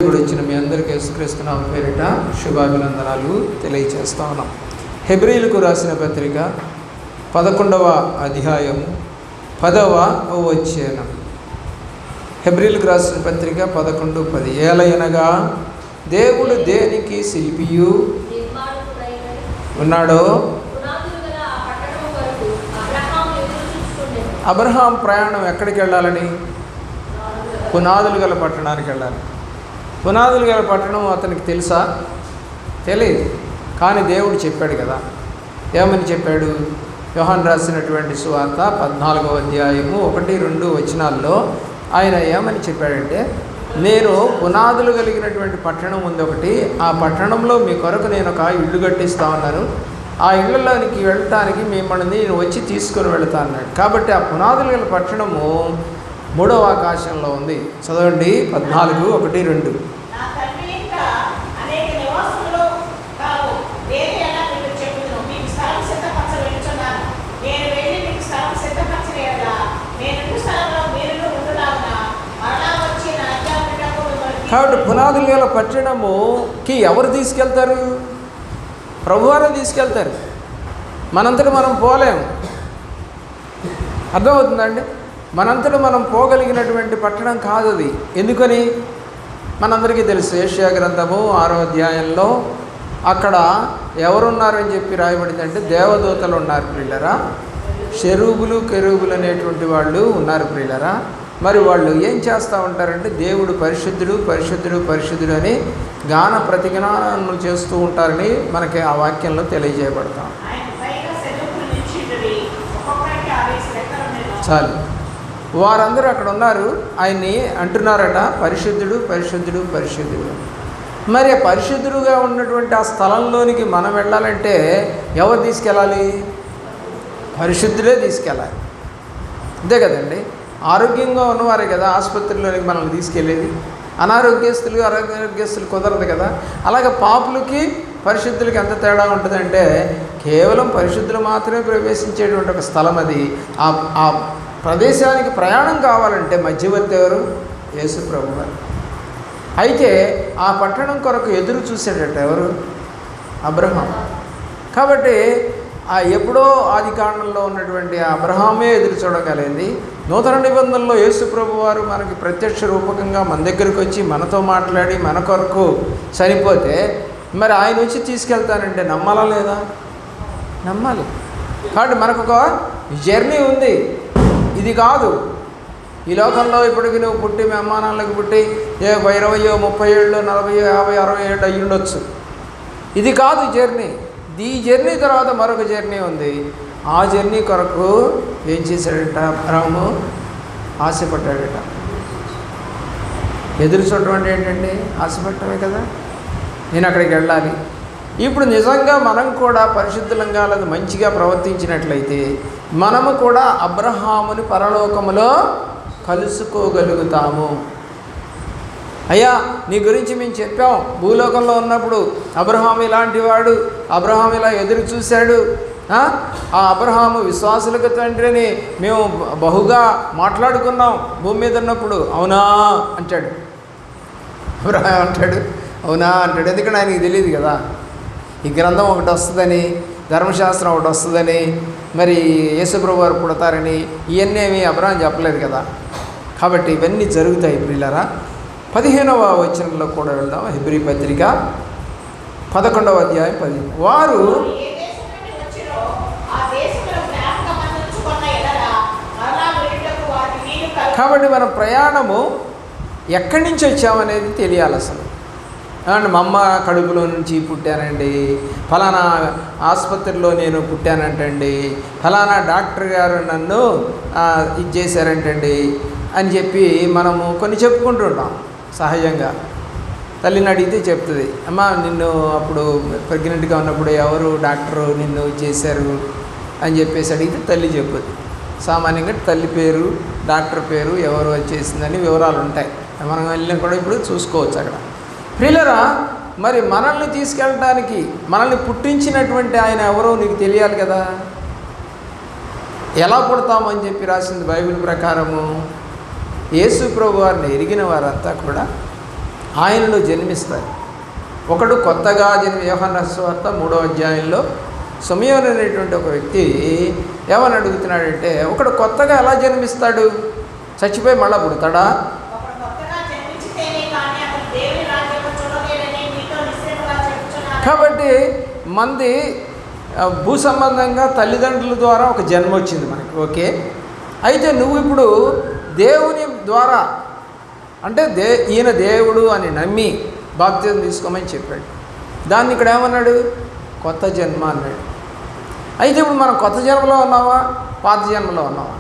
ఇప్పుడు వచ్చిన మీ అందరికీ యేసుక్రీస్తు నామమున పేరిట శుభాభినందనాలు తెలియజేస్తా ఉన్నాం. హెబ్రీయులకు రాసిన పత్రిక 11వ అధ్యాయము 10వ వచనం. హెబ్రీయులకు రాసిన పత్రిక 11:10. ఏలయనగా దేవుడు దేనికి శిల్పియు ఉన్నాడో అబ్రహాం ప్రయాణం ఎక్కడికి వెళ్ళాలని? పునాదులు గల పట్టణానికి వెళ్ళాలి. పునాదులు గల పట్టణం అతనికి తెలుసా? తెలియదు. కానీ దేవుడు చెప్పాడు కదా. ఏమని చెప్పాడు? యోహాను రాసినటువంటి సువార్త 14వ అధ్యాయము 1-2 వచనాల్లో ఆయన ఏమని చెప్పాడంటే, నేను పునాదులు కలిగినటువంటి పట్టణం ఉంది ఒకటి, ఆ పట్టణంలో మీ కొరకు నేను ఒక ఇల్లు కట్టిస్తా ఉన్నాను, ఆ ఇళ్ళలోనికి వెళ్ళటానికి మిమ్మల్ని నేను వచ్చి తీసుకొని వెళతాను అన్నాడు. కాబట్టి ఆ పునాదులు గల పట్టణము 3వ ఆకాశంలో ఉంది. చదవండి 14:1-2. కాబట్టి పునాదులు గల పట్టణముకి ఎవరు తీసుకెళ్తారు? ప్రభువారే తీసుకెళ్తారు. మనంతట మనం పోలేము. అర్థమవుతుందండి? మనంతట మనం పోగలిగినటువంటి పట్టణం కాదు అది. ఎందుకని? మనందరికీ తెలుసు. యెషయా గ్రంథము 6వ అధ్యాయంలో అక్కడ ఎవరున్నారని చెప్పి రాయబడిందంటే దేవదూతలు ఉన్నారు ప్రియులరా, షెరూబులు కెరూబులు అనేటువంటి వాళ్ళు ఉన్నారు ప్రియులరా. మరి వాళ్ళు ఏం చేస్తూ ఉంటారంటే దేవుడు పరిశుద్ధుడు పరిశుద్ధుడు పరిశుద్ధుడు అని గాన ప్రతిగానాలు చేస్తూ ఉంటారని మనకి ఆ వాక్యంలో తెలియజేయబడతాం. చాలు, వారందరూ అక్కడ ఉన్నారు, ఆయన్ని అంటున్నారట పరిశుద్ధుడు పరిశుద్ధుడు పరిశుద్ధుడు. మరి పరిశుద్ధుడుగా ఉన్నటువంటి ఆ స్థలంలోనికి మనం వెళ్ళాలంటే ఎవరు తీసుకెళ్ళాలి? పరిశుద్ధుడే తీసుకెళ్ళాలి. అంతే కదండి. ఆరోగ్యంగా ఉన్నవారే కదా ఆసుపత్రిలోనికి మనల్ని తీసుకెళ్ళేది. ఆరోగ్యస్తులు కుదరదు కదా. అలాగే పాపులకి పరిశుద్ధులకి ఎంత తేడా ఉంటుందంటే కేవలం పరిశుద్ధులు మాత్రమే ప్రవేశించేటువంటి ఒక స్థలం అది. ఆ ప్రదేశానికి ప్రయాణం కావాలంటే మధ్యవర్తి ఎవరు? యేసు ప్రభువు. అయితే ఆ పట్టణం కొరకు ఎదురు చూసేటట్టు ఎవరు? అబ్రహాం. కాబట్టి ఎప్పుడో ఆది కాండంలో ఉన్నటువంటి అబ్రహామే ఎదురు చూడగలిగింది. నూతన నిబంధనలో యేసు ప్రభు వారు మనకి ప్రత్యక్ష రూపకంగా మన దగ్గరికి వచ్చి మనతో మాట్లాడి మన కొరకు చనిపోతే మరి ఆయన వచ్చి తీసుకెళ్తానంటే నమ్మాలా లేదా? నమ్మాలి. కాబట్టి మనకు ఒక జర్నీ ఉంది. ఇది కాదు ఈ లోకంలో ఇప్పటికి నువ్వు పుట్టి మీ అమ్మానాన్నలకు పుట్టి 20, 30 ఏళ్ళు, 40, 50, 60 ఏళ్ళు అయ్యి ఉండొచ్చు. ఇది కాదు జర్నీ. ఈ జర్నీ తర్వాత మరొక జర్నీ ఉంది. ఆ జర్నీ కొరకు ఏం చేశాడట? అబ్రహాము ఆశపడ్డాడట. ఎదురు చూడటం అంటే ఏంటండి? ఆశపడటమే కదా. నేను అక్కడికి వెళ్ళాలి. ఇప్పుడు నిజంగా మనం కూడా పరిశుద్ధంగా లేదా మంచిగా ప్రవర్తించినట్లయితే మనము కూడా అబ్రహాముని పరలోకములో కలుసుకోగలుగుతాము. అయ్యా నీ గురించి మేము చెప్పాం, భూలోకంలో ఉన్నప్పుడు అబ్రహాము ఇలాంటి వాడు, అబ్రహాము ఇలా ఎదురు చూశాడు, ఆ అబ్రహాము విశ్వాసులకు తండ్రిని మేము బహుగా మాట్లాడుకున్నాం భూమి మీద ఉన్నప్పుడు. అవునా అంటాడు అబ్రహాం. అంటాడు అవునా అంటాడు. ఎందుకంటే ఆయనకి తెలియదు కదా ఈ గ్రంథం ఒకటి వస్తుందని, ధర్మశాస్త్రం ఒకటి వస్తుందని, మరి యేసుప్రభు వారు పుడతారని ఇవన్నీ ఏమి అబ్రహాం చెప్పలేదు కదా. కాబట్టి ఇవన్నీ జరుగుతాయి ప్రియులారా. 15వ వచనంలో కూడా వెళ్దాం. హెబ్రీ పత్రిక 11వ అధ్యాయం 10. వారు కాబట్టి మన ప్రయాణము ఎక్కడి నుంచి వచ్చామనేది తెలియాలి అసలు. అండ్ మా అమ్మ కడుపులో నుంచి పుట్టానండి, ఫలానా ఆసుపత్రిలో నేను పుట్టానంటండి, ఫలానా డాక్టర్ గారు నన్ను ఇది చేశారంటండి అని చెప్పి మనము కొన్ని చెప్పుకుంటుంటాం సహజంగా. తల్లిని అడిగితే చెప్తుంది, అమ్మ నిన్ను అప్పుడు ప్రెగ్నెంట్గా ఉన్నప్పుడు ఎవరు డాక్టరు నిన్ను చేశారు అని చెప్పేసి అడిగితే తల్లి చెప్పుద్ది. సామాన్యంగా తల్లి పేరు, డాక్టర్ పేరు, ఎవరు చేసిందని వివరాలు ఉంటాయి. మనం వెళ్ళినా కూడా ఇప్పుడు చూసుకోవచ్చు అక్కడ. ప్రియులరా, మరి మనల్ని తీసుకెళ్ళటానికి మనల్ని పుట్టించినటువంటి ఆయన ఎవరో నీకు తెలియాలి కదా. ఎలా పుడతామని చెప్పి రాసింది బైబిల్ ప్రకారము యేసు ప్రభు వారిని ఎరిగిన వారంతా కూడా ఆయనలో జన్మిస్తారు. ఒకడు కొత్తగా యోహాను సువార్త 3వ అధ్యాయంలో సమయోను అనేటువంటి ఒక వ్యక్తి ఏమని అడుగుతున్నాడంటే, ఒకడు కొత్తగా ఎలా జన్మిస్తాడు? చచ్చిపోయి మళ్ళా పుడతాడా? కాబట్టి మంది భూ సంబంధంగా తల్లిదండ్రుల ద్వారా ఒక జన్మ వచ్చింది మనకి, ఓకే. అయితే నువ్వు ఇప్పుడు దేవుని ద్వారా అంటే ఈయన దేవుడు అని నమ్మి బాప్తిజం తీసుకోమని చెప్పాడు. దాన్ని ఇక్కడ ఏమన్నాడు? కొత్త జన్మ అన్నాడు. అయితే ఇప్పుడు మనం కొత్త జన్మలో ఉన్నావా, పాత జన్మలో ఉన్నావా?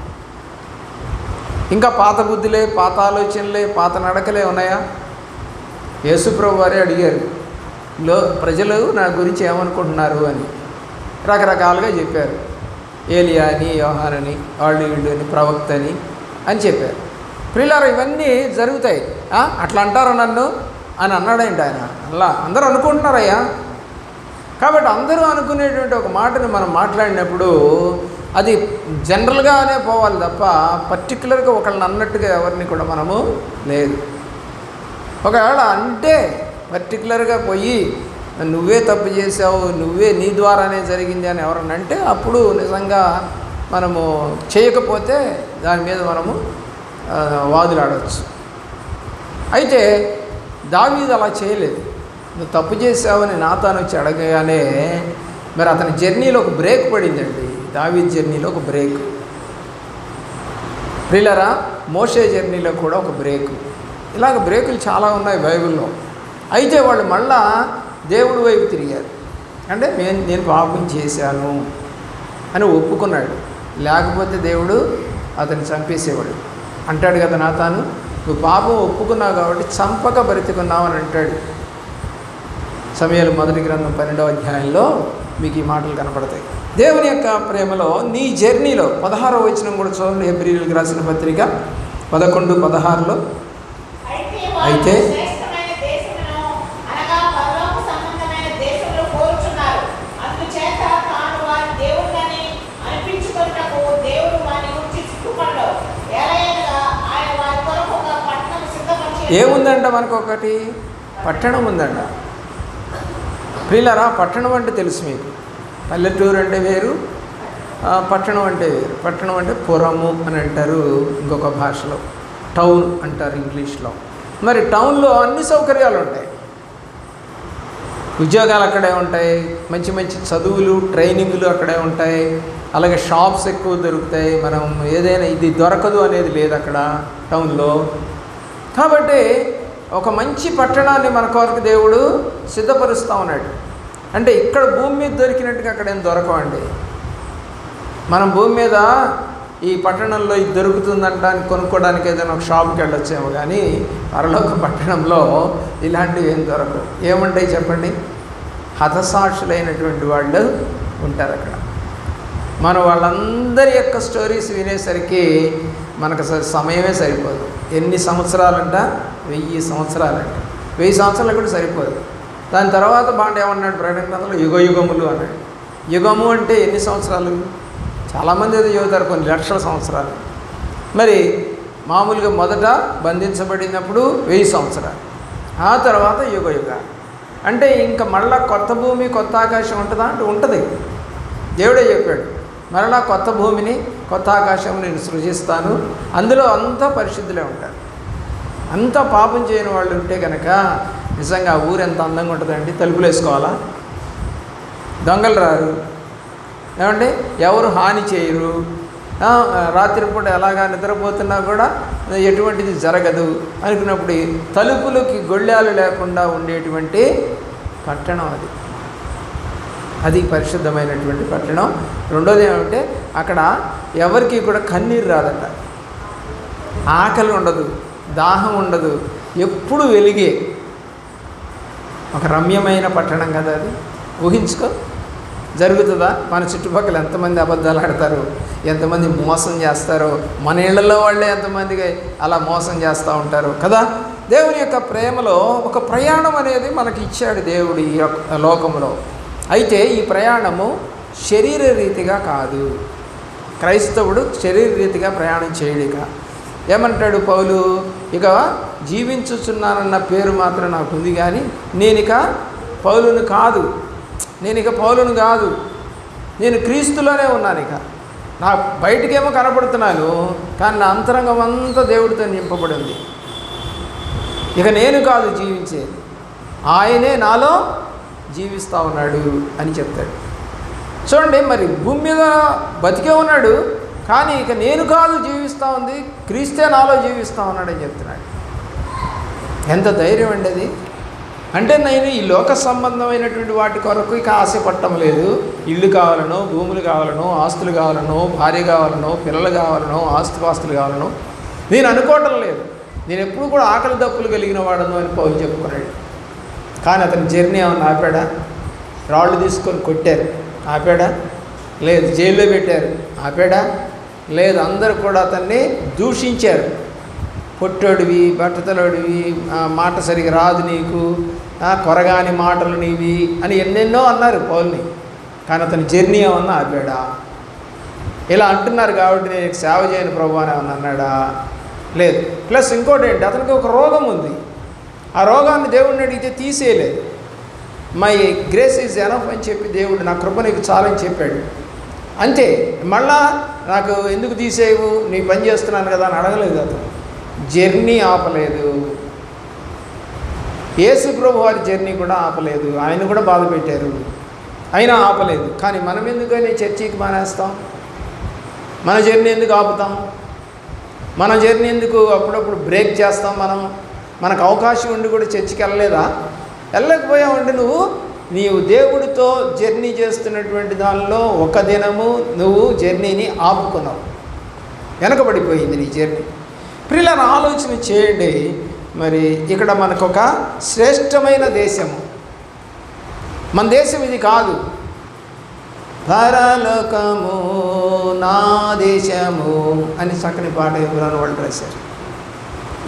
ఇంకా పాత బుద్ధులే, పాత ఆలోచనలే, పాత నడకలే ఉన్నాయా? యేసుప్రభు వారే అడిగారు, ప్రజలు నా గురించి ఏమనుకుంటున్నారు అని. రకరకాలుగా చెప్పారు. ఏలియా అని, యోహానని, వాళ్ళు వీళ్ళు అని, ప్రవక్త అని చెప్పారు. ప్రియులారా, ఇవన్నీ జరుగుతాయి. అట్లా అంటారు నన్ను అని అన్నాడేంటి ఆయన? అలా అందరూ అనుకుంటున్నారయ్యా. కాబట్టి అందరూ అనుకునేటువంటి ఒక మాటను మనం మాట్లాడినప్పుడు అది జనరల్గానే పోవాలి తప్ప పర్టికులర్గా ఒకళ్ళని అన్నట్టుగా ఎవరిని కూడా మనము లేదు. ఒకవేళ అంటే పర్టికులర్గా పోయి నువ్వే తప్పు చేసావు, నువ్వే నీ ద్వారానే జరిగింది అని ఎవరన్నా అంటే అప్పుడు నిజంగా మనము చేయకపోతే దాని మీద మనము వాదులాడవచ్చు. అయితే దావీదు అలా చేయలేదు. నువ్వు తప్పు చేసావని నాతాను వచ్చి అడగగానే మరి అతని జర్నీలో ఒక బ్రేక్ పడిందండి. దావీదు జర్నీలో ఒక బ్రేక్. ప్రియులారా, మోషే జర్నీలో కూడా ఒక బ్రేకు. ఇలాగ బ్రేకులు చాలా ఉన్నాయి బైబిల్లో. అయితే వాళ్ళు మళ్ళా దేవుడి వైపు తిరిగారు. అంటే నేను పాపం చేశాను అని ఒప్పుకున్నాడు. లేకపోతే దేవుడు అతన్ని చంపేసేవాడు. అంటాడు కదా నాతాను, నువ్వు పాపం ఒప్పుకున్నావు కాబట్టి చంపక బ్రతికున్నావు అని అంటాడు. సమూయేలు మొదటి గ్రంథం 12వ అధ్యాయంలో మీకు ఈ మాటలు కనపడతాయి. దేవుని యొక్క ప్రేమలో నీ జర్నీలో 16వ వచనం కూడా చూడండి. హెబ్రీయులకు రాసిన పత్రిక 11:16లో, అయితే ఏముందంట? మనకు ఒకటి పట్టణం ఉందంట. ప్రియులారా, పట్టణం అంటే తెలుసు మీకు. పల్లెటూరు అంటే వేరు, పట్టణం అంటే వేరు. పట్టణం అంటే పురము అని అంటారు ఇంకొక భాషలో, టౌన్ అంటారు ఇంగ్లీష్లో. మరి టౌన్లో అన్ని సౌకర్యాలు ఉంటాయి. ఉద్యోగాలు అక్కడే ఉంటాయి, మంచి మంచి చదువులు, ట్రైనింగ్లు అక్కడే ఉంటాయి. అలాగే షాప్స్ ఎక్కువ దొరుకుతాయి. మనం ఏదైనా ఇది దొరకదు అనేది లేదు అక్కడ టౌన్లో. కాబట్టి ఒక మంచి పట్టణాన్ని మన కొరకు దేవుడు సిద్ధపరుస్తూ ఉన్నాడు. అంటే ఇక్కడ భూమి మీద దొరికినట్టుగా అక్కడ ఏం దొరకవండి. మనం భూమి మీద ఈ పట్టణంలో ఇది దొరుకుతుందంటానికి కొనుక్కోవడానికి ఏదైనా ఒక షాప్కి వెళ్ళొచ్చేమో, కానీ పరలోక పట్టణంలో ఇలాంటివి ఏం దొరకవు. ఏముంటాయి చెప్పండి? హతసాక్షులైనటువంటి వాళ్ళు ఉంటారు అక్కడ. మనం వాళ్ళందరి యొక్క స్టోరీస్ వినేసరికి మనకు సమయమే సరిపోదు. ఎన్ని సంవత్సరాలంట? 1000 సంవత్సరాలంట. 1000 సంవత్సరాలు కూడా సరిపోదు. దాని తర్వాత బాండ ఏమన్నాడు ప్రకటన గ్రంథంలో? యుగయుగములు అన్నాడు. యుగము అంటే ఎన్ని సంవత్సరాలు? చాలామంది ఏదో చెబుతారు కొన్ని లక్షల సంవత్సరాలు. మరి మామూలుగా మొదట బంధించబడినప్పుడు 1000 సంవత్సరాలు, ఆ తర్వాత యుగ అంటే ఇంకా మళ్ళా కొత్త భూమి కొత్త ఆకాశం ఉంటుందా అంటే ఉంటుంది. దేవుడే చెప్పాడు, మరలా కొత్త భూమిని కొత్త ఆకాశం నేను సృజిస్తాను, అందులో అంతా పరిశుద్ధులే ఉంటారు. అంతా పాపం చేయని వాళ్ళు ఉంటే కనుక నిజంగా ఊరు ఎంత అందంగా ఉంటుందండి. తలుపులు వేసుకోవాలా? దొంగలు రారు, ఏమండి, ఎవరు హాని చేయరు. రాత్రిపూట ఎలాగా నిద్రపోతున్నా కూడా ఎటువంటిది జరగదు అనుకున్నప్పుడు తలుపులకి గొళ్ళాలు లేకుండా ఉండేటువంటి పట్టణం అది పరిశుద్ధమైనటువంటి పట్టణం. రెండోది ఏమంటే అక్కడ ఎవరికి కూడా కన్నీరు రాదట, ఆకలి ఉండదు, దాహం ఉండదు, ఎప్పుడు వెలిగే ఒక రమ్యమైన పట్టణం కదా అది. ఊహించుకో, జరుగుతుందా? మన చుట్టుపక్కల ఎంతమంది అబద్ధాలు ఆడతారు, ఎంతమంది మోసం చేస్తారో, మన ఇళ్లలో వాళ్ళే ఎంతమందికి అలా మోసం చేస్తూ ఉంటారు కదా. దేవుని యొక్క ప్రేమలో ఒక ప్రయాణం అనేది మనకి ఇచ్చాడు దేవుడు ఈ లోకంలో. అయితే ఈ ప్రయాణము శరీర రీతిగా కాదు. క్రైస్తవుడు శరీర రీతిగా ప్రయాణం చేయడిక. ఏమంటాడు పౌలు, ఇక జీవించుచున్నానన్న పేరు మాత్రం నాకు ఉంది, కానీ నేనిక పౌలును కాదు, నేను క్రీస్తులోనే ఉన్నాను. ఇక నా బయటికేమో కనపడుతున్నాను, కానీ నా అంతరంగం అంతా దేవుడితో నింపబడి ఉంది. ఇక నేను కాదు జీవించేది, ఆయనే నాలో జీవిస్తూ ఉన్నాడు అని చెప్తాడు. చూడండి, మరి భూమి మీద బతికే ఉన్నాడు, కానీ ఇక నేను కాదు జీవిస్తూ ఉంది, క్రీస్తే నాలో జీవిస్తూ ఉన్నాడని చెప్తున్నాడు. ఎంత ధైర్యం అండి అది. అంటే నేను ఈ లోక సంబంధమైనటువంటి వాటి కొరకు ఇక ఆశపడటం లేదు. ఇల్లు కావాలనో, భూములు కావాలనో, ఆస్తులు కావాలనో, భార్య కావాలనో, పిల్లలు కావాలనో, ఆస్తులు కావాలనో నేను అనుకోవటం లేదు. నేను ఎప్పుడు కూడా ఆకలి దప్పులు కలిగిన వాడను అని పౌలు చెప్పుకున్నాడు. కానీ అతని జర్నీ ఏమన్నా ఆపాడా? రాళ్ళు తీసుకొని కొట్టారు, ఆపాడా? లేదు. జైల్లో పెట్టారు, ఆపాడా? లేదు. అందరూ కూడా అతన్ని దూషించారు. పొట్టోడివి, బట్టతలోడివి, మాట సరిగా రాదు నీకు, కొరగాని మాటలు నీవి అని ఎన్నెన్నో అన్నారు పౌల్ని. కానీ అతని జర్నీ ఏమన్నా ఆపాడా? ఇలా అంటున్నారు కాబట్టి నేను సేవ చేయను ప్రభు అని ఏమన్నా అన్నాడా? లేదు. ప్లస్ ఇంకోటి ఏంటి, అతనికి ఒక రోగం ఉంది. ఆ రోగాన్ని దేవుడిని అడిగితే తీసేయలేదు. మై గ్రేస్ ఈజ్ ఎనఫ్ అని చెప్పి దేవుడు నా కృప నీకు చాలని చెప్పాడు. అంతే. మళ్ళా నాకు ఎందుకు తీసేయవు, నీ పని చేస్తున్నాను కదా అని అడగలేదు. అతను జర్నీ ఆపలేదు. యేసు ప్రభు వారి జర్నీ కూడా ఆపలేదు. ఆయన కూడా బాధ పెట్టారు, అయినా ఆపలేదు. కానీ మనం ఎందుకని చర్చికి మానేస్తాం? మన జర్నీ ఎందుకు ఆపుతాం? మన జర్నీ ఎందుకు అప్పుడప్పుడు బ్రేక్ చేస్తాం? మనకు అవకాశం ఉండి కూడా చర్చికి వెళ్ళలేకపోయామంటే నీవు దేవుడితో జర్నీ చేస్తున్నటువంటి దానిలో ఒక దినము నువ్వు జర్నీని ఆపుకున్నావు, వెనకబడిపోయింది నీ జర్నీ. ప్రియులారా, ఆలోచన చేయండి. మరి ఇక్కడ మనకొక శ్రేష్టమైన దేశము, మన దేశం ఇది కాదు. పరలోకము నా దేశము అని చక్కని పాట ఎవరైనా వాళ్ళు రాశారు.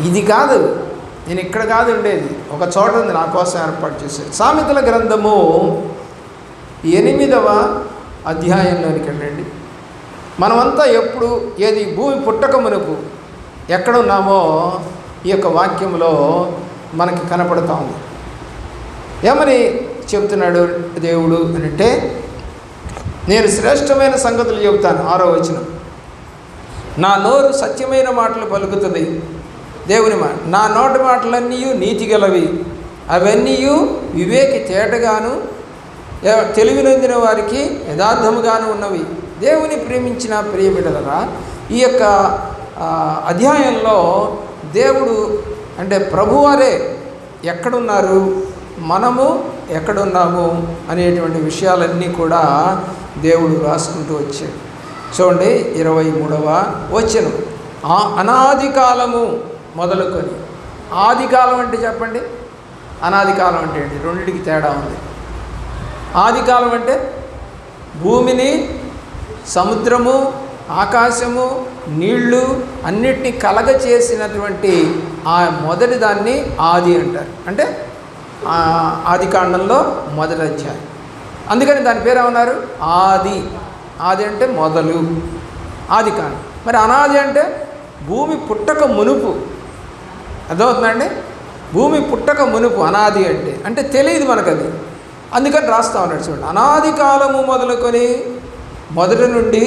ఇది కాదు, నేను ఇక్కడ కాదు ఉండేది, ఒక చోట ఉంది నా కోసం ఏర్పాటు చేశారు. సామెతల గ్రంథము 8వ అధ్యాయంలోనికి వెళ్ళండి. మనమంతా ఎప్పుడు భూమి పుట్టక మునుపు ఎక్కడున్నామో ఈ యొక్క వాక్యంలో మనకి కనపడుతూ ఉంది. ఏమని చెబుతున్నాడు దేవుడు అని అంటే, నేను శ్రేష్టమైన సంగతులు చెబుతాను. 6వ వచనం, నా నోరు సత్యమైన మాటలు పలుకుతుంది. దేవుని మాట, నా నోటి మాటలన్నీ నీతి గలవి, అవన్నీ వివేకి తేటగాను తెలివి నొందిన వారికి యథార్థముగాను ఉన్నవి. దేవుని ప్రేమించిన ప్రియబిడ్డలారా, ఈ యొక్క అధ్యాయంలో దేవుడు అంటే ప్రభువారే ఎక్కడున్నారు, మనము ఎక్కడున్నాము అనేటువంటి విషయాలన్నీ కూడా దేవుడు రాసుకుంటూ వచ్చాడు. చూడండి 23వ వచనం, అనాది కాలము మొదలుకొని. ఆది కాలం అంటే చెప్పండి, అనాది కాలం అంటే ఏంటి? రెండింటికి తేడా ఉంది. ఆది కాలం అంటే భూమిని, సముద్రము, ఆకాశము, నీళ్లు అన్నిటినీ కలగ చేసినటువంటి ఆ మొదటి దాన్ని ఆది అంటారు. అంటే ఆది కాండంలో మొదటి అధ్యాయం. అందుకని దాని పేరు ఏమన్నారు? ఆది. ఆది అంటే మొదలు, ఆది కాండం. మరి అనాది అంటే భూమి పుట్టక మునుపు. అర్థమవుతుందండి? భూమి పుట్టక మునుపు అనాది అంటే తెలియదు మనకు అది. అందుకని రాస్తా ఉన్నాడు చూడండి, అనాది కాలము మొదలుకొని, మొదటి నుండి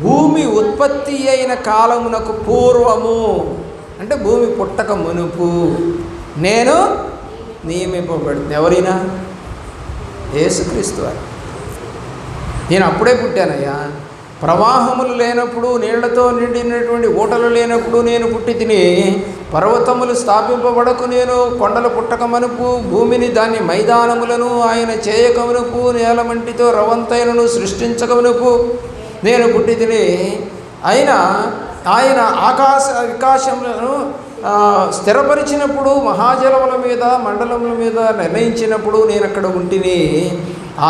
భూమి ఉత్పత్తి అయిన కాలమునకు పూర్వము అంటే భూమి పుట్టక మునుపు నేను నియమింపబడుతుంది. ఎవరైనా? యేసుక్రీస్తు వారు. నేను అప్పుడే పుట్టానయ్యా. ప్రవాహములు లేనప్పుడు, నీళ్లతో నిండినటువంటి ఊటలు లేనప్పుడు నేను పుట్టి తిని, పర్వతములు స్థాపింపబడకు నేను కొండలు పుట్టకమనుపు, భూమిని దాని మైదానములను ఆయన చేయకమనుపు, నేలమంటితో రవంతైనను సృష్టించకమనుపు నేను పుట్టి తిని, ఆయన ఆకాశములను స్థిరపరిచినప్పుడు, మహాజలముల మీద మండలముల మీద నిర్ణయించినప్పుడు నేను అక్కడ ఉంటిని.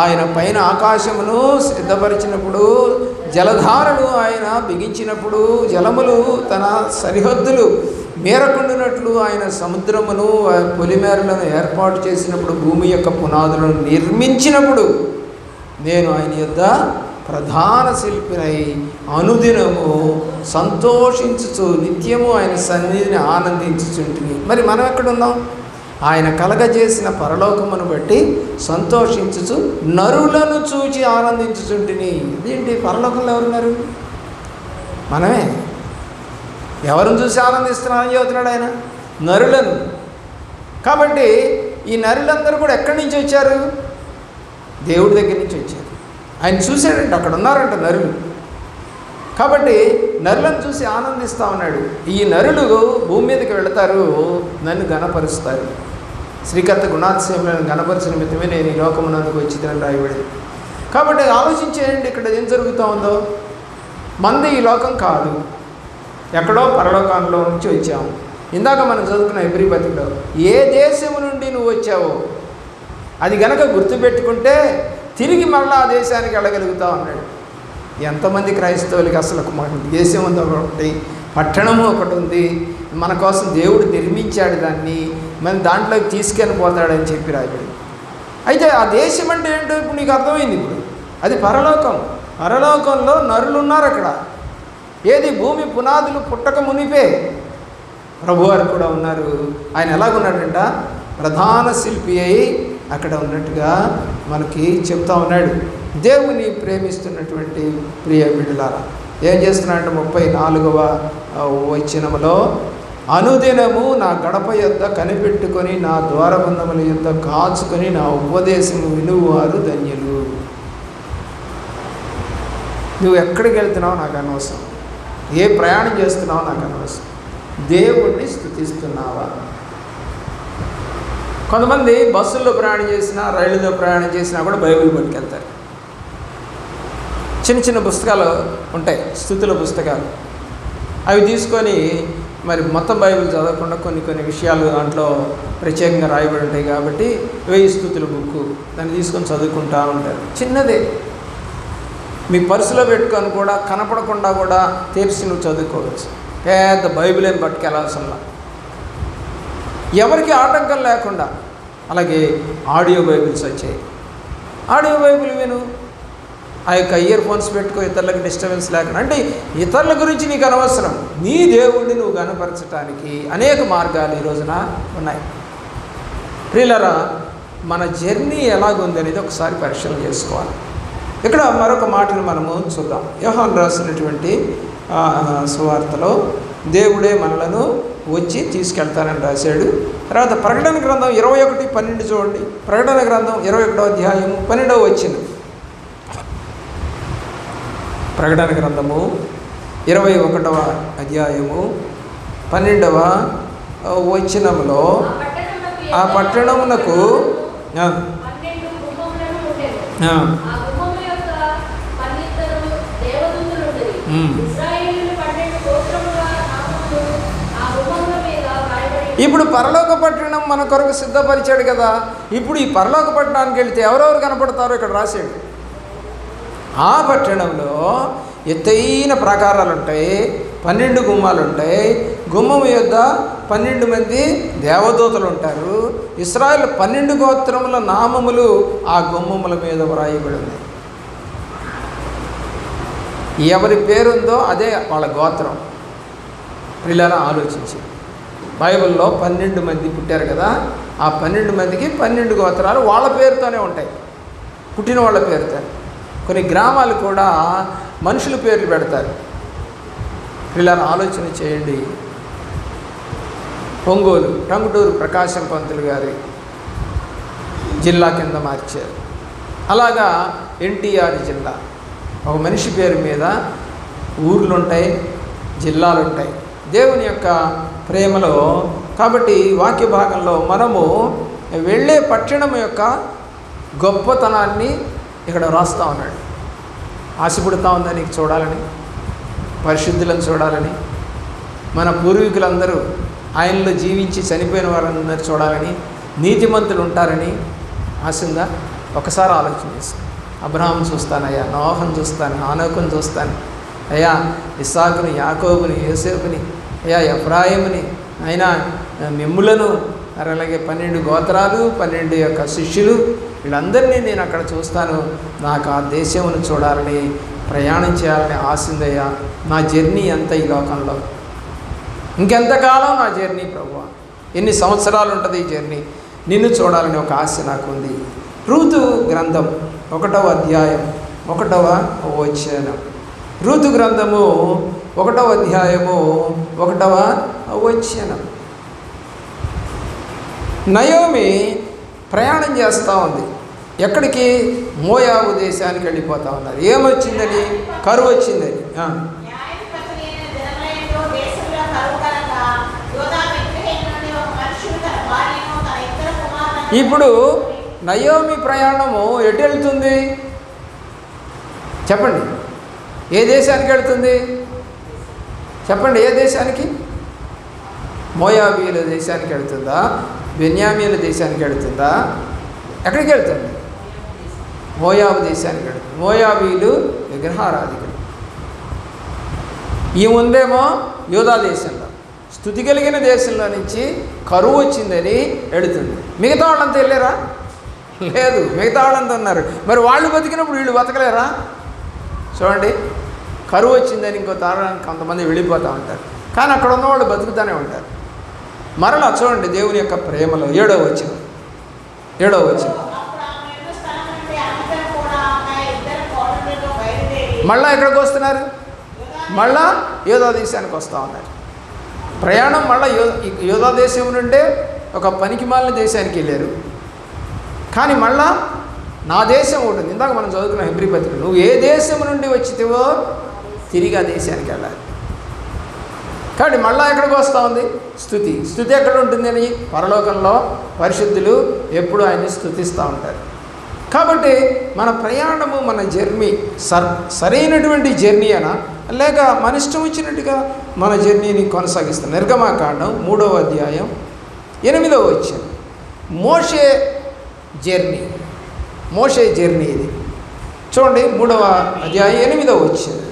ఆయన పైన ఆకాశమును సిద్ధపరిచినప్పుడు, జలధారలు ఆయన బిగించినప్పుడు, జలములు తన సరిహద్దులు మేరకుండినట్లు ఆయన సముద్రమును పొలిమేరలను ఏర్పాటు చేసినప్పుడు, భూమి యొక్క పునాదులను నిర్మించినప్పుడు నేను ఆయన యొద్ద ప్రధాన శిల్పినై అనుదినము సంతోషించుచు నిత్యము ఆయన సన్నిధిని ఆనందించుచుంటిని. మరి మనం ఎక్కడున్నాం? ఆయన కలగజేసిన పరలోకమును బట్టి సంతోషించుచు నరులను చూచి ఆనందించుచుంటిని. ఇదేంటి? పరలోకంలో ఎవరున్నారు? మనమే. ఎవరిని చూసి ఆనందిస్తున్నామని చెబుతున్నాడు ఆయన? నరులను. కాబట్టి ఈ నరులందరూ కూడా ఎక్కడి నుంచి వచ్చారు? దేవుడి దగ్గర నుంచి వచ్చారు. ఆయన చూశాడంటే అక్కడ ఉన్నారంట నరులు. కాబట్టి నరులను చూసి ఆనందిస్తూ ఉన్నాడు. ఈ నరులు భూమి మీదకి వెళతారు, నన్ను గణపరుస్తారు. శ్రీకర్త గుణాతిశయములను గణపరిచిన నిమిత్తమే నేను ఈ లోకమునందుకు వచ్చిందని రాయబడింది. కాబట్టి ఆలోచించేయండి, ఇక్కడ ఏం జరుగుతూ ఉందో. మంది ఈ లోకం కాదు, ఎక్కడో పరలోకంలో నుంచి వచ్చాము. ఇందాక మనం చదువుకున్న హెబ్రీ పత్రికలో ఏ దేశము నుండి నువ్వు వచ్చావో అది గనక గుర్తుపెట్టుకుంటే తిరిగి మరలా ఆ దేశానికి వెళ్ళగలుగుతా ఉన్నాడు. ఎంతమంది క్రైస్తవులకి అసలు మన దేశం ఉంది ఒకటి, పట్టణము ఒకటి ఉంది, మన కోసం దేవుడు నిర్మించాడు, దాన్ని మనం దాంట్లోకి తీసుకెళ్ళిపోతాడని చెప్పి రాయబడింది. అయితే ఆ దేశం అంటే ఏంటో ఇప్పుడు నీకు అర్థమైంది. ఇప్పుడు అది పరలోకం. పరలోకంలో నరులు ఉన్నారు అక్కడ. ఏది? భూమి పునాదులు పుట్టక మునిపే ప్రభువారు కూడా ఉన్నారు. ఆయన ఎలాగున్నాడంట? ప్రధాన శిల్పి అయి అక్కడ ఉన్నట్టుగా మనకి చెప్తా ఉన్నాడు. దేవుని ప్రేమిస్తున్నటువంటి ప్రియ బిడ్డలారా ఏం చేస్తున్నాడంటే 34వ వచనములో, అనుదినము నా గడప యొద్ద కనిపెట్టుకొని నా ద్వారబంధముల యొద్ద కాచుకొని నా ఉపదేశము వినువారు ధన్యులు. నువ్వు ఎక్కడికి వెళ్తున్నావు నాకు అనవసరం, ఏ ప్రయాణం చేస్తున్నావు నాకు అనవసరం, దేవుణ్ణి స్తుతిస్తున్నావా? కొంతమంది బస్సుల్లో ప్రయాణం చేసినా, రైలులో ప్రయాణం చేసినా కూడా బైబిల్ పట్టుకెళ్తారు. చిన్న చిన్న పుస్తకాలు ఉంటాయి, స్తుతుల పుస్తకాలు. అవి తీసుకొని మరి మొత్తం బైబిల్ చదవకుండా కొన్ని కొన్ని విషయాలు దాంట్లో ప్రత్యేకంగా రాయబడి ఉంటాయి కాబట్టి 1000 స్తుతుల బుక్కు దాన్ని తీసుకొని చదువుకుంటూ ఉంటారు. చిన్నదే, మీ పర్సులో పెట్టుకొని కూడా కనపడకుండా కూడా తెరిచి నువ్వు చదువుకోవచ్చు. పెద్ద బైబిల్ ఏం పట్టుకెళ్ళాల్సిన, ఎవరికి ఆటంకం లేకుండా. అలాగే ఆడియో బైబిల్స్ వచ్చాయి. ఆడియో బైబిల్ విను, ఆ యొక్క ఇయర్ ఫోన్స్ పెట్టుకో, ఇతరులకు డిస్టర్బెన్స్ లేకుండా. అంటే ఇతరుల గురించి నీకు అనవసరం, నీ దేవుడిని నువ్వు కనపరచడానికి అనేక మార్గాలు ఈ రోజున ఉన్నాయి. ప్రియులారా, మన జర్నీ ఎలాగుంది అనేది ఒకసారి పరిశీలన చేసుకోవాలి. ఇక్కడ మరొక మాటను మనము చూద్దాం. యోహాను రాసినటువంటి సువార్తలో దేవుడే మనలను వచ్చి తీసుకెళ్తానని రాశాడు. తర్వాత ప్రకటన గ్రంథం 21:12 చూడండి. ప్రకటన గ్రంథం 21వ అధ్యాయము 12వ వచనం. ప్రకటన గ్రంథము 21వ అధ్యాయము 12వ వచనంలో, ఆ పట్టణమునకు ఇప్పుడు పరలోక పట్టణం మన కొరకు సిద్ధపరిచాడు కదా. ఇప్పుడు ఈ పరలోక పట్టణానికి వెళితే ఎవరెవరు కనపడతారో ఇక్కడ రాశాడు. ఆ పట్టణంలో ఎత్తైన ప్రాకారాలు ఉంటాయి, 12 గుమ్మాలు ఉంటాయి. గుమ్మం యొద్ద 12 మంది దేవదూతలు ఉంటారు. ఇశ్రాయేలు 12 గోత్రముల నామములు ఆ గుమ్మముల మీద వ్రాయబడి ఉన్నాయి. ఎవరి పేరుందో అదే వాళ్ళ గోత్రం. పిల్లరా ఆలోచించి, బైబిల్లో 12 మంది పుట్టారు కదా, ఆ 12 మందికి 12 గోత్రాలు వాళ్ళ పేరుతోనే ఉంటాయి, పుట్టిన వాళ్ళ పేరుతో. కొన్ని గ్రామాలు కూడా మనుషుల పేర్లు పెడతారు. పిల్లలు ఆలోచన చేయండి. ఒంగోలు టంగుటూరు ప్రకాశం పంతులు గారి జిల్లా కింద మార్చారు. అలాగా ఎన్టీఆర్ జిల్లా, ఒక మనిషి పేరు మీద ఊర్లు ఉంటాయి, జిల్లాలు ఉంటాయి. దేవుని యొక్క ప్రేమలో కాబట్టి వాక్య భాగంలో మనము వెళ్ళే పట్టణం యొక్క గొప్పతనాన్ని ఇక్కడ రాస్తూ ఉన్నాడు. ఆశపడుతూ ఉందా నీకు చూడాలని, పరిశుద్ధులను చూడాలని, మన పూర్వీకులందరూ ఆయనలో జీవించి చనిపోయిన వారందరూ చూడాలని, నీతిమంతులు ఉంటారని ఆశ ఉందా? ఒకసారి ఆలోచన చేస్తాను. అబ్రహాం చూస్తానయ్యా, నోహను చూస్తాను, హానోకుని చూస్తాను అయ్యా, ఇస్సాకుని, యాకోబుని, యోసేపుని, అయ్యా ఎఫ్రాయిముని, అయినా మిమ్ములను, అలాగే 12 గోత్రాలు, 12 యొక్క శిష్యులు, వీళ్ళందరినీ నేను అక్కడ చూస్తాను. నాకు ఆ దేశమును చూడాలని ప్రయాణం చేయాలని ఆశ ఉందయ్యా. నా జర్నీ ఎంత ఈ లోకంలో, ఇంకెంతకాలం నా జర్నీ ప్రభువా, ఎన్ని సంవత్సరాలు ఉంటుంది ఈ జర్నీ, నిన్ను చూడాలని ఒక ఆశ నాకు ఉంది. రూతు గ్రంథం 1వ అధ్యాయం 1వ వచనం. రూతు గ్రంథము 1వ అధ్యాయము 1వ వచనం. నయోమి ప్రయాణం చేస్తూ ఉంది. ఎక్కడికి? మోయాబు దేశానికి వెళ్ళిపోతూ ఉన్నారు. ఏమొచ్చిందని? కరువు వచ్చిందని. ఇప్పుడు నయోమి ప్రయాణము ఎటు వెళ్తుంది చెప్పండి? ఏ దేశానికి వెళ్తుంది చెప్పండి? ఏ దేశానికి? మోయాబీల దేశానికి వెళ్తుందా? బెన్యామీల దేశానికి వెళ్తుందా? ఎక్కడికి వెళ్తుంది? మోయాబు దేశానికి వెళ్తుంది. మోయాబీలు విగ్రహారాధికులు. ఈ ముందేమో యూదా దేశంలో, స్థుతి కలిగిన దేశంలో నుంచి కరువు వచ్చిందని వెళుతుంది. మిగతా వాళ్ళంతా వెళ్ళారా? లేదు, మిగతా వాళ్ళంతా ఉన్నారు. మరి వాళ్ళు బతికినప్పుడు వీళ్ళు బతకలేరా? చూడండి, కరువు వచ్చిందని ఇంకో తారడానికి కొంతమంది వెళ్ళిపోతూ ఉంటారు, కానీ అక్కడ ఉన్నవాళ్ళు బతుకుతూనే ఉంటారు. మరలా చూడండి దేవుని యొక్క ప్రేమలో 7వ వచనం. మళ్ళా ఎక్కడికి వస్తున్నారు? మళ్ళా యూదా దేశానికి వస్తూ ఉన్నారు. ప్రయాణం మళ్ళీ యూదా దేశం నుండే ఒక పనికిమాలిన దేశానికి వెళ్ళారు. కానీ మళ్ళా నా దేశం ఉంటుంది. ఇందాక మనం చదువుకున్న హెబ్రీ పత్రిక, నువ్వు ఏ దేశం నుండి వచ్చితివో తిరిగి ఆ దేశానికి వెళ్ళాలి. కాబట్టి మళ్ళీ ఎక్కడికి వస్తూ ఉంది? స్తుతి ఎక్కడ ఉంటుందని? పరలోకంలో పరిశుద్ధులు ఎప్పుడు ఆయన్ని స్తుతిస్తూ ఉంటారు. కాబట్టి మన ప్రయాణము, మన జర్నీ సరైనటువంటి జర్నీ అనా, లేక మన ఇష్టం వచ్చినట్టుగా మన జర్నీని కొనసాగిస్తాం? నిర్గమాకాండం 3వ అధ్యాయం 8వ వచనం. మోషే జర్నీ ఇది చూడండి. 3వ అధ్యాయం 8వ వచనం.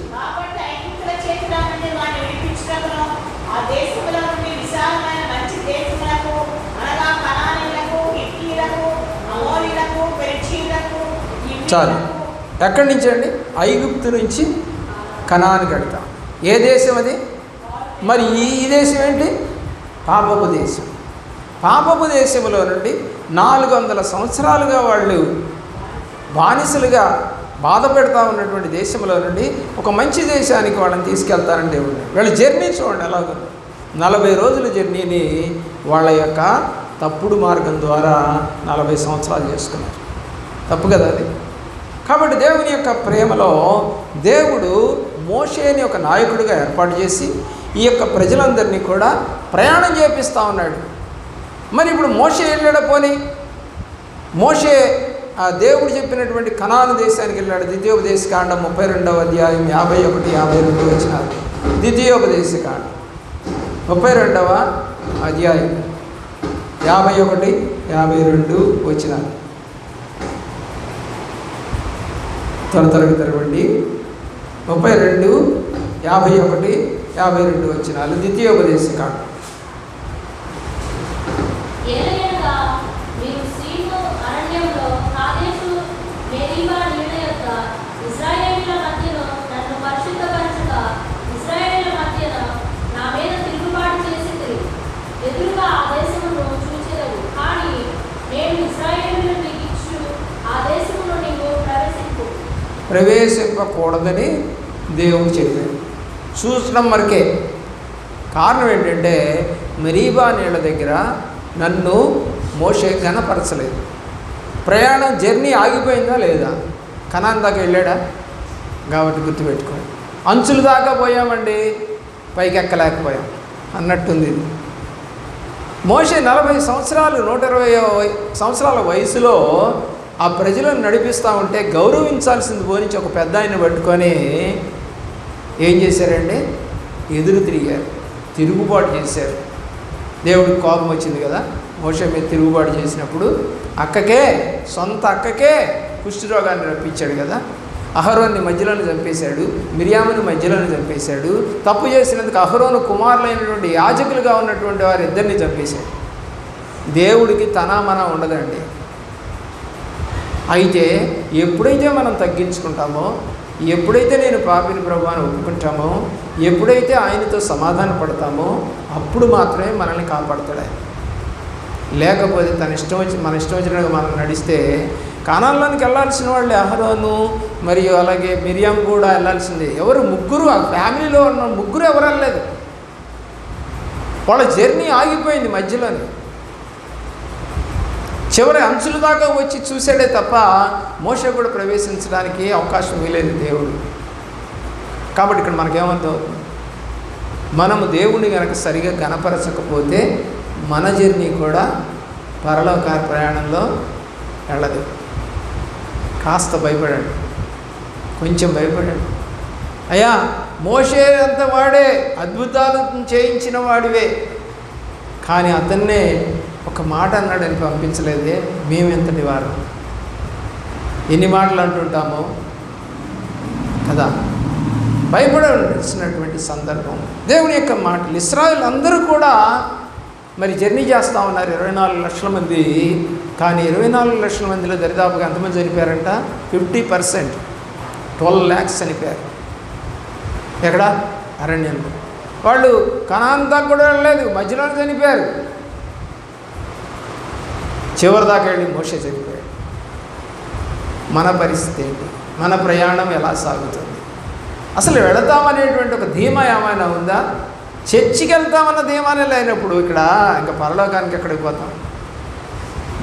చాలు. ఎక్కడి నుంచి అండి? ఐగుప్తు నుంచి కనానుకి వెళ్తాం. ఏ దేశం అది? మరి ఈ దేశం ఏంటి? పాపపు దేశం. పాపపు దేశంలో నుండి 400 సంవత్సరాలుగా వాళ్ళు బానిసలుగా బాధ పెడతా ఉన్నటువంటి దేశంలో నుండి ఒక మంచి దేశానికి వాళ్ళని తీసుకెళ్తారని దేవుడు. వీళ్ళ జర్నీ చూడండి ఎలాగో. 40 రోజుల జర్నీని వాళ్ళ యొక్క తప్పుడు మార్గం ద్వారా 40 సంవత్సరాలు చేసుకున్నారు. తప్పు కదా అది? కాబట్టి దేవుని యొక్క ప్రేమలో దేవుడు మోషేని ఒక నాయకుడిగా ఏర్పాటు చేసి ఈ యొక్క ప్రజలందరినీ కూడా ప్రయాణం చేపిస్తూ ఉన్నాడు. మరి ఇప్పుడు మోషే వెళ్ళాడు. పోనీ మోషే ఆ దేవుడు చెప్పినటువంటి కనాను దేశానికి వెళ్ళాడు. ద్వితీయోపదేశకాండం 32వ అధ్యాయం 51-52 వచనాలు. ద్వితీయోపదేశకాండం 32వ అధ్యాయం 51-52 వచనాలు. త్వరగా తెరవండి. 32, 51, 52 వచనాలు. ద్వితీయోపదేశకాండం. ప్రవేశింపకూడదని దేవుడు చెప్పాడు. చూసడం వరకే. కారణం ఏంటంటే మెరీబా నీళ్ళ దగ్గర నన్ను మోషే ఘనపరచలేదు. ప్రయాణం జర్నీ ఆగిపోయిందా లేదా? కనాన్ దాకా వెళ్ళాడా? కాబట్టి గుర్తుపెట్టుకోండి. అంచులు దాకా పోయామండి, పైకి ఎక్కలేకపోయాం అన్నట్టుంది ఇది. మోషే 40 సంవత్సరాలు 120 సంవత్సరాల వయసులో ఆ ప్రజలను నడిపిస్తూ ఉంటే గౌరవించాల్సింది పోనించి ఒక పెద్ద ఆయన పట్టుకొని ఏం చేశారండి? ఎదురు తిరిగారు, తిరుగుబాటు చేశారు. దేవుడికి కోపం వచ్చింది కదా మోషే మీద తిరుగుబాటు చేసినప్పుడు. సొంత అక్కకే కుష్ఠరోగాన్ని రప్పించాడు కదా. అహరోన్ని మధ్యలోనే చంపేశాడు, మిరియాముని మధ్యలోనే చంపేశాడు. తప్పు చేసినందుకు అహరోను కుమారులైనటువంటి యాజకులుగా ఉన్నటువంటి వారిద్దరిని చంపేశాడు. దేవుడికి తనామన ఉండదండి. అయితే ఎప్పుడైతే మనం తగ్గించుకుంటామో ఎప్పుడైతే నేను పాపిని ప్రభువా అని ఒప్పుకుంటామో, ఎప్పుడైతే ఆయనతో సమాధాన పడతామో అప్పుడు మాత్రమే మనల్ని కాపాడుతాడు ఆయన. లేకపోతే మన ఇష్టం వచ్చినట్టుగా మనం నడిస్తే కానాన్లోనికి వెళ్ళాల్సిన వాళ్ళే అహరోను మరియు అలాగే మిరియాం కూడా వెళ్ళాల్సిందే. ఎవరు ముగ్గురు, ఆ ఫ్యామిలీలో ఉన్న ముగ్గురు ఎవరు వెళ్ళలేదు. వాళ్ళ జర్నీ ఆగిపోయింది మధ్యలోనే. చివరి అంచుల దాకా వచ్చి చూసాడే తప్ప మోషే కూడా ప్రవేశించడానికి అవకాశం వీలేదు దేవుడు. కాబట్టి ఇక్కడ మనకేమవుతుంది, మనము దేవుణ్ణి కనుక సరిగా గణపరచకపోతే మన జర్నీ కూడా పరలోక ప్రయాణంలో వెళ్ళదు. కాస్త భయపడాడు, కొంచెం భయపడాడు. అయ్యా మోషే అంత వాడే, అద్భుతాలు చేయించిన వాడివే, కానీ అతన్నే ఒక మాట అన్నాడని పంపించలేదే, మేమెంతటి వారు. ఎన్ని మాటలు అంటుంటామో కదా. భయపడాల్సినటువంటి సందర్భం దేవుని యొక్క మాటలు. ఇశ్రాయేల్ అందరూ కూడా మరి జర్నీ చేస్తూ ఉన్నారు, 24 లక్షల మంది. కానీ 24 లక్షల మందిలో దరిదాపుగా ఎంతమంది చనిపోయారంట? 50%, 12 lakhs చనిపోయారు. ఎక్కడ? అరణ్యంలో. వాళ్ళు కనాన్ దాకా కూడా వెళ్ళలేదు, మధ్యలో చనిపోయారు. చివరి దాకా వెళ్ళి మోషే చనిపోయాడు. మన పరిస్థితి ఏంటి? మన ప్రయాణం ఎలా సాగుతుంది? అసలు వెళతామనేటువంటి ఒక ధీమా ఏమైనా ఉందా? చర్చికి వెళ్తామన్న ధీమానే లేనప్పుడు ఇక్కడ ఇంకా పరలోకానికి ఎక్కడికి పోతాం?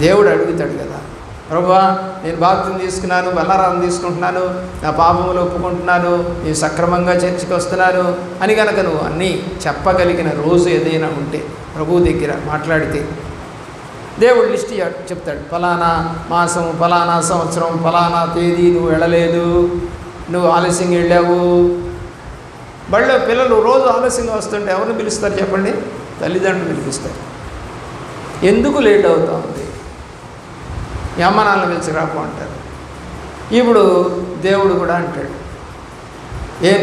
దేవుడు అడుగుతాడు కదా, ప్రభువా నేను బాప్తిసం తీసుకున్నాను, బల్లారాధన తీసుకుంటున్నాను, నా పాపములు ఒప్పుకుంటున్నాను, నేను సక్రమంగా చర్చికి వస్తున్నాను అని కనుక నువ్వు అన్నీ చెప్పగలిగిన రోజు ఏదైనా ఉంటే ప్రభువు దగ్గర మాట్లాడితే దేవుడు లిస్ట్ చెప్తాడు. ఫలానా మాసం, ఫలానా సంవత్సరం, ఫలానా తేదీ నువ్వు వెళ్ళలేదు, నువ్వు ఆలస్యంగా వెళ్ళావు. బళ్ళో పిల్లలు రోజు ఆలస్యంగా వస్తుంటే ఎవరిని పిలుస్తారు చెప్పండి? తల్లిదండ్రులు పిలిపిస్తారు. ఎందుకు లేట్ అవుతా ఉంది? అమ్మ నాన్న పిలిచి రాపు అంటారు. ఇప్పుడు దేవుడు కూడా అంటాడు,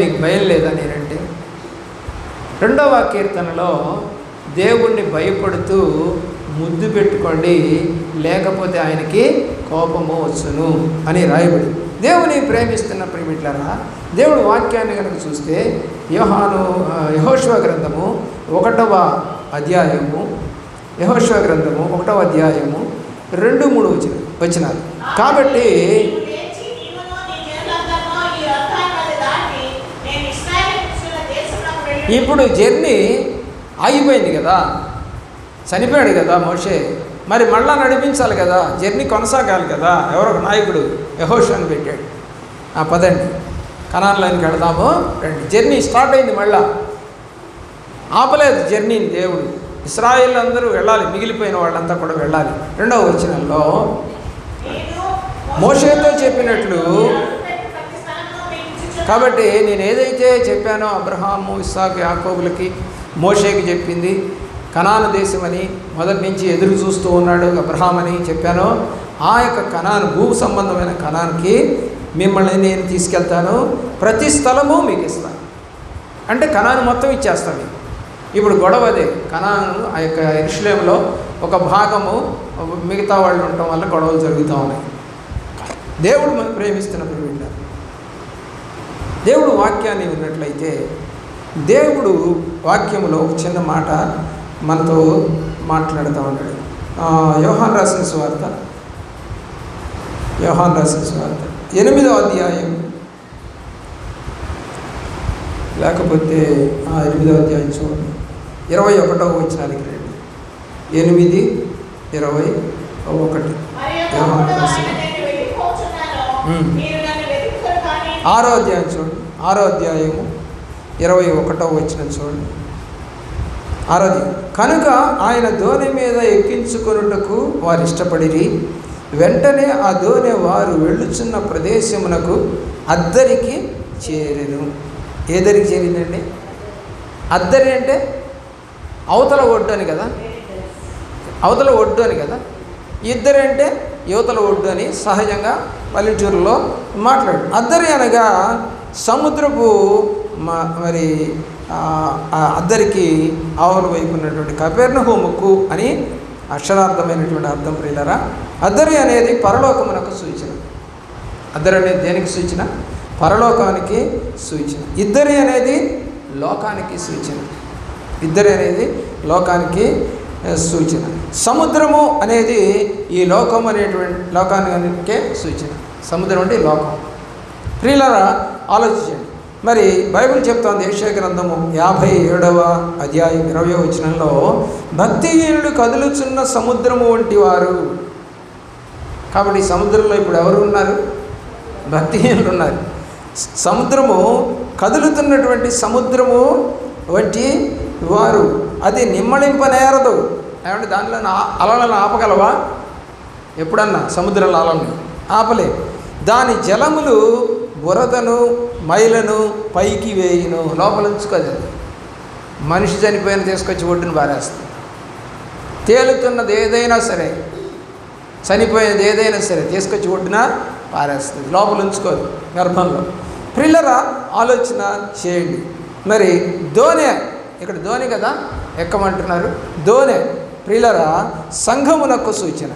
నీకు భయం లేదా నేనంటే? 2వ కీర్తనలో దేవుణ్ణి భయపడుతూ ముద్దు పెట్టుకోండి, లేకపోతే ఆయనకి కోపము వచ్చును అని రాయబడి. దేవుని ప్రేమిస్తున్న ప్రేమిట్లరా, దేవుడు వాక్యాన్ని కనుక చూస్తే యెహోషువ గ్రంథము 1వ అధ్యాయము, యెహోషువ గ్రంథము 1వ అధ్యాయము 2-3 వచనాలు. కాబట్టి ఇప్పుడు జర్నీ ఆగిపోయింది కదా, చనిపోయాడు కదా మోషే, మరి మళ్ళా నడిపించాలి కదా, జర్నీ కొనసాగాలి కదా. ఎవరొక నాయకుడు యెహోషువని పెట్టాడు, పదండి కనాన్లోనికి వెళదాము రండి. జర్నీ స్టార్ట్ అయింది, మళ్ళా ఆపలేదు జర్నీని దేవుడు. ఇశ్రాయేల్ అందరూ వెళ్ళాలి, మిగిలిపోయిన వాళ్ళంతా కూడా వెళ్ళాలి. 2వ వచనంలో మోషేతో చెప్పినట్లు, కాబట్టి నేను ఏదైతే చెప్పానో అబ్రహాము, ఇస్సాకు, యాకోబులకి మోషేకి చెప్పింది, కనాను దేశమని మొదటి నుంచి ఎదురు చూస్తూ ఉన్నాడు అబ్రహాం అని చెప్పానో, ఆ యొక్క కనాను, భూ సంబంధమైన కనాన్కి మిమ్మల్ని నేను తీసుకెళ్తాను, ప్రతి స్థలము మీకు ఇస్తాను. అంటే కనాను మొత్తం ఇచ్చేస్తాను. ఇప్పుడు గొడవ అదే, కనాను ఆ యొక్క యెరూషలేములో ఒక భాగము మిగతా వాళ్ళు ఉండటం వల్ల గొడవలు జరుగుతూ ఉన్నాయి. దేవుడు మనం ప్రేమిస్తున్న ప్రియుడు, దేవుడు వాక్యాన్ని ఉన్నట్లయితే, దేవుడు వాక్యములో ఒక చిన్న మాట మనతో మాట్లాడుతూ ఉన్నాడు. యోహాను రాసిన సువార్త 8వ అధ్యాయం, లేకపోతే 8వ అధ్యాయం చూడండి, 21వ వచనానికి రండి. 8:21 యోహాను రాసిన 6వ అధ్యాయం చూడండి, 6వ అధ్యాయము 21వ వచనం చూడండి. 6వ కనుక ఆయన దోణి మీద ఎక్కించుకొనుటకు వారు ఇష్టపడిరి. వెంటనే ఆ దోణి వారు వెళ్ళుచున్న ప్రదేశమునకు అద్దరికి చేరెను. ఏ దరికి చేరిందండి? అద్దరి అంటే అవతల ఒడ్డు అని కదా, అవతల ఒడ్డు అని కదా. ఇద్దరు అంటే యువతల ఒడ్డు అని సహజంగా పల్లెటూరులో మాట్లాడు. అద్దరి అనగా సముద్రపు మరి అద్దరికి ఆవల వైపు ఉన్నటువంటి కపెర్నహూముకు అని అక్షరార్థమైనటువంటి అర్థం ప్రియులరా. అద్దరి అనేది పరలోకమునకు సూచన. అద్దరి అనేది దేనికి సూచన? పరలోకానికి సూచన. ఇద్దరి అనేది లోకానికి సూచన. ఇద్దరి అనేది లోకానికి సూచన. సముద్రము అనేది ఈ లోకం అనేటువంటి లోకానికే సూచన. సముద్రం అంటే లోకం. ప్రియులారా, ఆలోచించండి. మరి బైబిల్ చెప్తోంది యెషయా గ్రంథము 57వ అధ్యాయం 20వ వచనంలో, భక్తిహీనుడు కదులుచున్న సముద్రము వంటి వారు. కాబట్టి సముద్రంలో ఇప్పుడు ఎవరు ఉన్నారు? భక్తిహీనులు ఉన్నారు. సముద్రము, కదులుతున్నటువంటి సముద్రము వంటి వారు, అది నిమ్మళింపనేరదు. ఏమంటే దానిలో అలలను ఆపగలవా? ఎప్పుడన్నా సముద్రంలో అలలను ఆపలే. దాని జలములు బురదను మైలను పైకి వేయును. లోపల ఉంచుకోదు. మనిషి చనిపోయిన తీసుకొచ్చి ఒడ్డును పారేస్తుంది. తేలుతున్నది ఏదైనా సరే, చనిపోయేది ఏదైనా సరే తీసుకొచ్చి ఒడ్డున పారేస్తుంది. లోపల ఉంచుకోదు గర్భంలో. ప్రిల్లరా, ఆలోచన చేయండి. మరి దోణె, ఇక్కడ దోణి కదా ఎక్కమంటున్నారు. దోణె ప్రిల్లరా సంఘమునకు సూచన.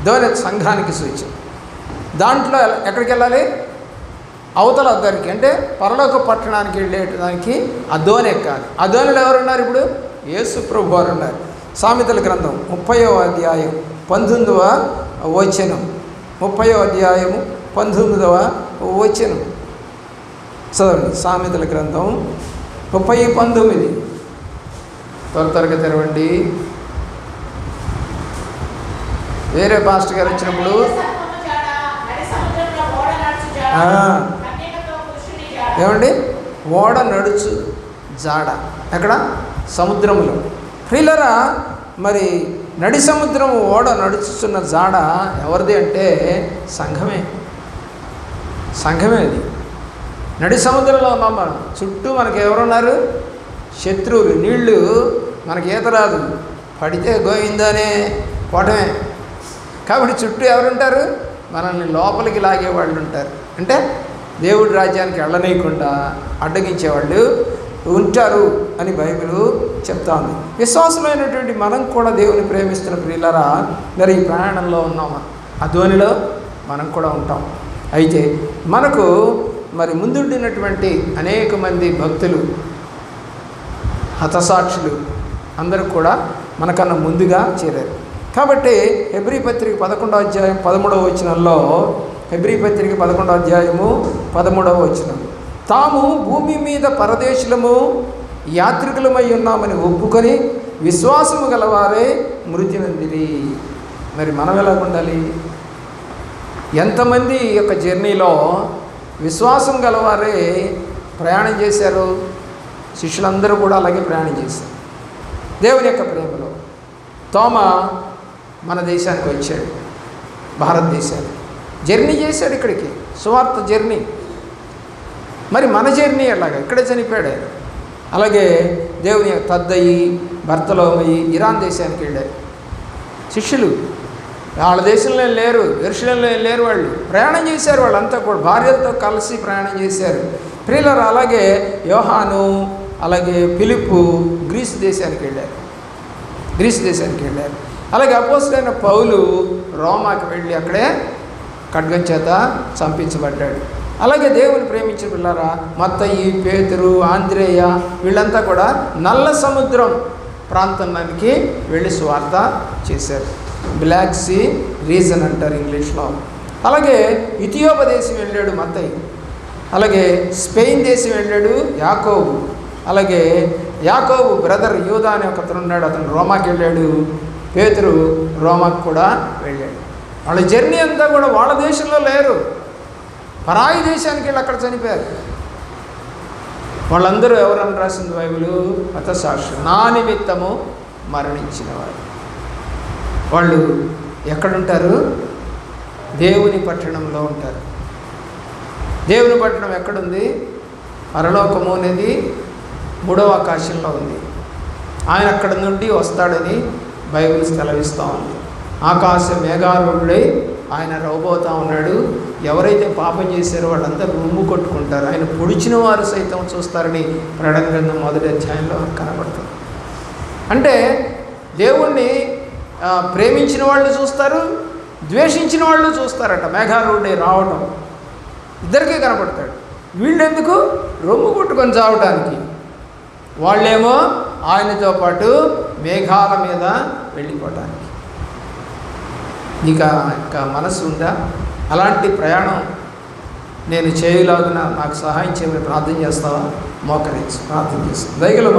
దోణె సంఘానికి సూచన. దాంట్లో ఎక్కడికి వెళ్ళాలి? అవతల అద్దరికి, అంటే పరలోక పట్టణానికి వెళ్ళేటానికి ఆ దోణి ఎక్కాలి. ఆ దోణిలో ఎవరున్నారు? ఇప్పుడు యేసు ప్రభు వారు ఉన్నారు. సామెతల గ్రంథం 30వ అధ్యాయం 19వ వచనం. 30వ అధ్యాయము 19వ వచనం చదవండి. సామెతల గ్రంథం 30:19. త్వరగా తెరవండి. వేరే పాస్టర్ గారు వచ్చినప్పుడు ఏమండి, ఓడ నడుచు జాడ. ఎక్కడ? సముద్రంలో. ప్రియులారా, మరి నడి సముద్రం ఓడ నడుచుతున్న జాడ ఎవరిది అంటే సంఘమే. సంఘమే అది. నడి సముద్రంలో ఉన్నాం మనం. చుట్టూ మనకు ఎవరున్నారు? శత్రువులు. నీళ్లు మనకి ఈత రాదు, పడితే గోయిందనే పోవటమే. కాబట్టి చుట్టూ ఎవరుంటారు? మనల్ని లోపలికి లాగేవాళ్ళు ఉంటారు. అంటే దేవుడి రాజ్యానికి వెళ్ళనీయకుండా అడ్డగించేవాళ్ళు ఉంటారు అని బైబిల్ చెప్తా ఉంది. విశ్వాసమైనటువంటి మనం కూడా దేవుని ప్రేమిస్తున్న ప్రియులారా, మరి ఈ ప్రయాణంలో ఉన్నాము. ఆ ధోనిలో మనం కూడా ఉంటాం. అయితే మనకు మరి ముందుండినటువంటి అనేక మంది భక్తులు, హతసాక్షులు అందరూ కూడా మనకన్నా ముందుగా చేరారు. కాబట్టి హెబ్రీ పత్రిక 11వ అధ్యాయం 13వ వచనంలో, హెబ్రీ పత్రిక 11వ అధ్యాయము 13వ వచనం, తాము భూమి మీద పరదేశులము యాత్రికులమై ఉన్నామని ఒప్పుకొని విశ్వాసము గలవారే మృతి నొందిరి. మరి మనం ఎలా ఉండాలి? ఎంతమంది ఈ యొక్క జర్నీలో విశ్వాసం గలవారే ప్రయాణం చేశారు? శిష్యులందరూ కూడా అలాగే ప్రయాణం చేశారు దేవుని యొక్క ప్రేమలో. తోమ మన దేశానికి వచ్చాడు, భారతదేశానికి జర్నీ చేశాడు, ఇక్కడికి సువార్త జర్నీ. మరి మన జర్నీ ఎలాగా? ఇక్కడే చనిపోయాడు. అలాగే దేవుని తద్దయి, బర్తలోమయి ఇరాన్ దేశానికి వెళ్ళారు శిష్యులు. వాళ్ళ దేశంలో లేరు, యెరూషలేములో లేరు. వాళ్ళు ప్రయాణం చేశారు. వాళ్ళంతా కూడా భార్యలతో కలిసి ప్రయాణం చేశారు. ప్రియులారా, అలాగే యోహాను, అలాగే ఫిలిప్పు గ్రీసు దేశానికి వెళ్ళారు. అలాగే అపోస్తలుడైన పౌలు రోమాకి వెళ్ళి అక్కడే ఖడ్గం చేత చంపించబడ్డాడు. అలాగే దేవుని ప్రేమించిన పిల్లరా, మత్తయి, పేతురు, ఆంద్రేయ వీళ్ళంతా కూడా నల్ల సముద్రం ప్రాంతానికి వెళ్ళి సువార్త చేశారు. బ్లాక్ సీ రీజన్ అంటారు ఇంగ్లీష్లో. అలాగే ఇథియోపా దేశం వెళ్ళాడు మత్తయి. అలాగే స్పెయిన్ దేశం వెళ్ళాడు యాకోబు. అలాగే యాకోబు బ్రదర్ యూదా అనే ఒకతను ఉన్నాడు, అతను రోమాకి వెళ్ళాడు. పేతురు రోమాకి కూడా వెళ్ళాడు. వాళ్ళ జర్నీ అంతా కూడా వాళ్ళ దేశంలో లేరు, పరాయి దేశానికి వెళ్ళి అక్కడ చనిపోయారు. వాళ్ళందరూ ఎవరని రాసింది బైబిలు? హతసాక్షులు, నా నిమిత్తము మరణించిన వారు. వాళ్ళు ఎక్కడుంటారు? దేవుని పట్టణంలో ఉంటారు. దేవుని పట్టణం ఎక్కడుంది? పరలోకము అనేది 3వ ఆకాశంలో ఉంది. ఆయన అక్కడ నుండి వస్తాడని బైబిల్ సెలవిస్తూ ఉంది. ఆకాశ మేఘారూఢుడై ఆయన రాబోతూ ఉన్నాడు. ఎవరైతే పాపం చేశారో వాళ్ళంతా రొమ్ము కొట్టుకుంటారు. ఆయన పొడిచిన వారు సైతం చూస్తారని ప్రకటన గ్రంథం 1వ అధ్యాయంలో కనబడుతుంది. అంటే దేవుణ్ణి ప్రేమించిన వాళ్ళు చూస్తారు, ద్వేషించిన వాళ్ళు చూస్తారట. మేఘారూఢుడై రావడం ఇద్దరికీ కనపడతాడు. వీళ్ళెందుకు? రొమ్ము కొట్టుకొని చావటానికి. వాళ్ళేమో ఆయనతో పాటు మేఘాల మీద వెళ్ళిపోవటానికి. నీకు ఇంకా మనసు ఉందా? అలాంటి ప్రయాణం నేను చేయలాగున నాకు సహాయం చేయమని ప్రార్థన చేస్తావా? మోకరించి ప్రార్థన చేస్తాను. దయగల